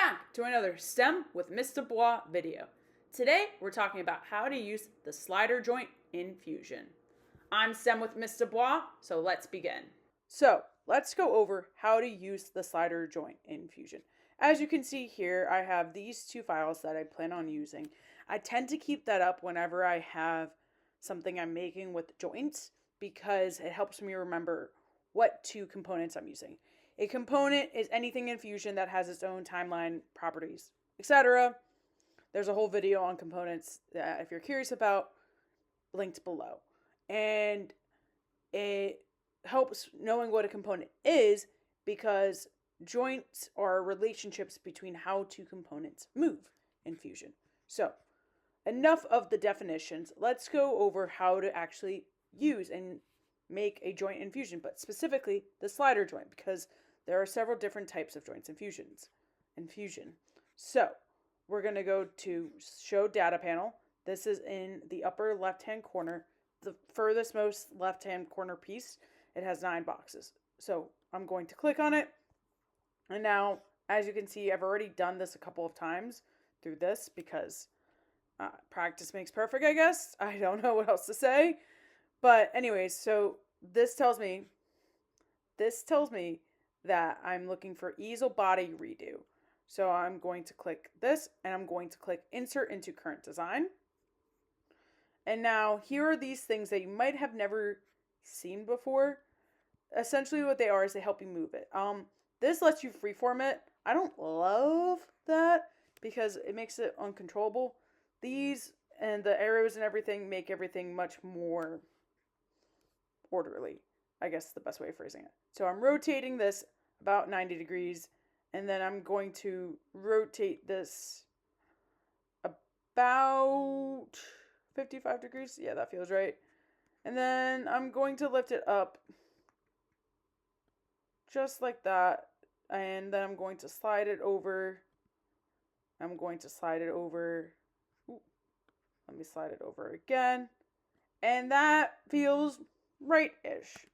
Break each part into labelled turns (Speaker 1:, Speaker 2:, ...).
Speaker 1: back to another STEM with Mr. Bois video. Today we're talking about how to use the slider joint in Fusion. I'm STEM with Mr. Bois, so let's begin. So let's go over how to use the slider joint in Fusion. As you can see here, I have these two files that I plan on using. I tend to keep that up whenever I have something I'm making with joints because it helps me remember what two components I'm using. A component is anything in Fusion that has its own timeline, properties, etc. There's a whole video on components that if you're curious about, linked below. And it helps knowing what a component is because joints are relationships between how two components move in Fusion. So, enough of the definitions. Let's go over how to actually use and make a joint in Fusion, but specifically the slider joint, because there are several different types of joints in Fusion. So we're going to go to show data panel. This is in the upper left hand corner, the furthest most left hand corner piece. It has 9 boxes. So I'm going to click on it. And now, as you can see, I've already done this a couple of times through this because practice makes perfect, I guess. I don't know what else to say. But anyways, so this tells me that I'm looking for easel body redo. So I'm going to click this and I'm going to click insert into current design. And now here are these things that you might have never seen before. Essentially what they are is they help you move it. This lets you freeform it. I don't love that because it makes it uncontrollable. These and the arrows and everything make everything much more orderly. I guess the best way of phrasing it. So I'm rotating this about 90 degrees, and then I'm going to rotate this about 55 degrees. Yeah, that feels right. And then I'm going to lift it up just like that, and then I'm going to slide it over. Ooh, let me slide it over again. And that feels right-ish.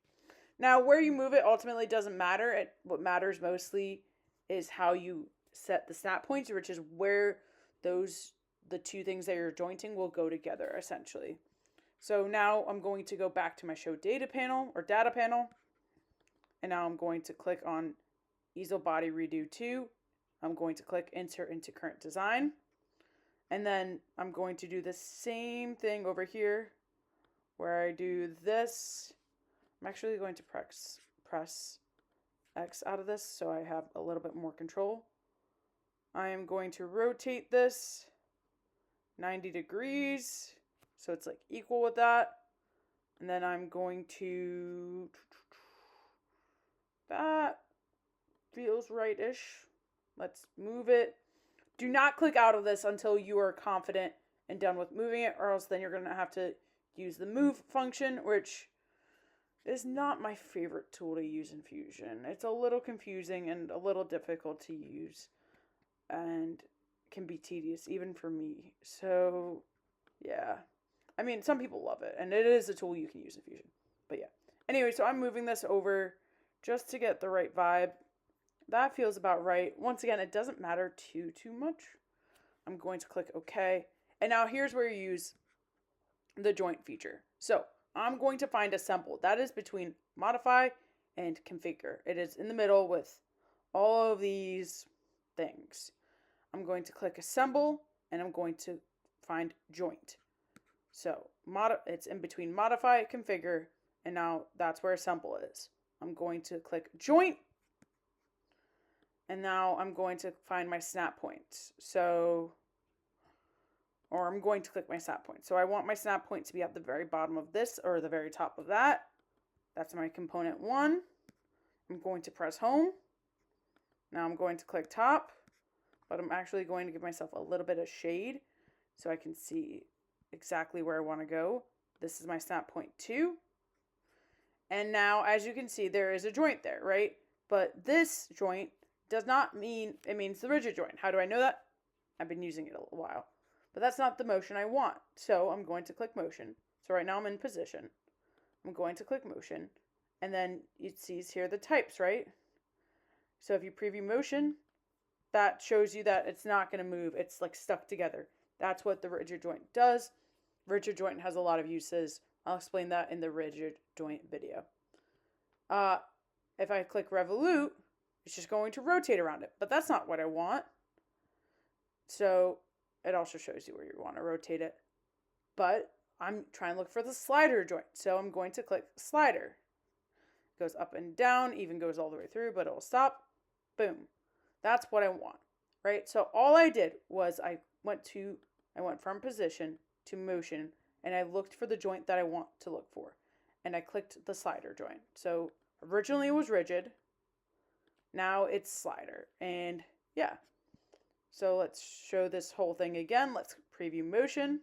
Speaker 1: Now, where you move it ultimately doesn't matter. What matters mostly is how you set the snap points, which is where the two things that you're jointing will go together, essentially. So now I'm going to go back to my show data panel, and now I'm going to click on easel body redo 2. I'm going to click insert into current design, and then I'm going to do the same thing over here where I do this. I'm actually going to press X out of this so I have a little bit more control. I am going to rotate this 90 degrees so it's like equal with that. And then I'm going to... That feels right-ish. Let's move it. Do not click out of this until you are confident and done with moving it, or else then you're going to have to use the move function, which is not my favorite tool to use in Fusion. It's a little confusing and a little difficult to use and can be tedious even for me. So, yeah. I mean, some people love it, and it is a tool you can use in Fusion. But yeah. Anyway, so I'm moving this over just to get the right vibe. That feels about right. Once again, it doesn't matter too much. I'm going to click OK. And now here's where you use the joint feature. So I'm going to find assemble. That is between modify and configure. It is in the middle with all of these things. I'm going to click assemble and I'm going to find joint. So it's in between modify, configure, and now that's where assemble is. I'm going to click joint, and now I'm going to find my snap points. Or I'm going to click my snap point. So I want my snap point to be at the very bottom of this or the very top of that. That's my component 1. I'm going to press home. Now I'm going to click top, but I'm actually going to give myself a little bit of shade so I can see exactly where I want to go. This is my snap point 2. And now, as you can see, there is a joint there, right? But this joint does not mean, it means the rigid joint. How do I know that? I've been using it a little while. But that's not the motion I want. So I'm going to click motion. So right now I'm in position. I'm going to click motion. And then it sees here the types, right? So if you preview motion, that shows you that it's not going to move. It's like stuck together. That's what the rigid joint does. Rigid joint has a lot of uses. I'll explain that in the rigid joint video. If I click revolute, it's just going to rotate around it, but that's not what I want. So it also shows you where you want to rotate it. But I'm trying to look for the slider joint. So I'm going to click slider. It goes up and down, even goes all the way through, but it will stop. Boom. That's what I want, right? So all I did was I went from position to motion, and I looked for the joint that I want to look for. And I clicked the slider joint. So originally it was rigid. Now it's slider. And yeah. So let's show this whole thing again. Let's preview motion.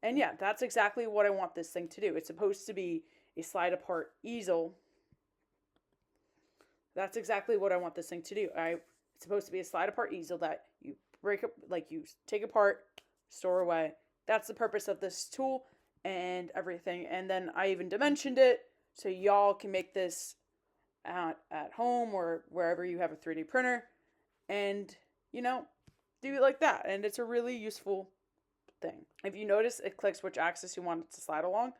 Speaker 1: And yeah, that's exactly what I want this thing to do. It's supposed to be a slide apart easel. That's exactly what I want this thing to do. It's supposed to be a slide apart easel that you break up, like you take apart, store away. That's the purpose of this tool and everything. And then I even dimensioned it so y'all can make this at home or wherever you have a 3D printer and, you know, do it like that. And it's a really useful thing. If you notice, it clicks which axis you want it to slide along.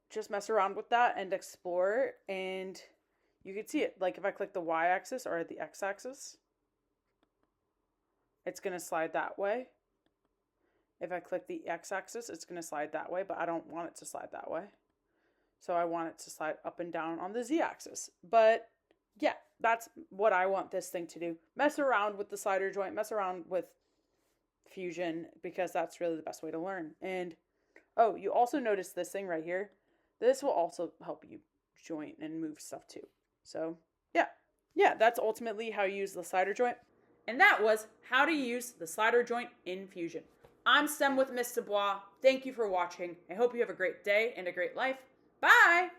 Speaker 1: Just mess around with that and explore, and you can see it. Like if I click the y-axis or the x-axis, it's going to slide that way. If I click the x-axis, it's going to slide that way, but I don't want it to slide that way. So I want it to slide up and down on the z-axis. But yeah, that's what I want this thing to do. Mess around with the slider joint, mess around with Fusion, because that's really the best way to learn. And oh, you also notice this thing right here. This will also help you joint and move stuff too. So yeah, that's ultimately how you use the slider joint. And that was how to use the slider joint in Fusion. I'm Sem with Miss Dubois. Thank you for watching. I hope you have a great day and a great life. Bye!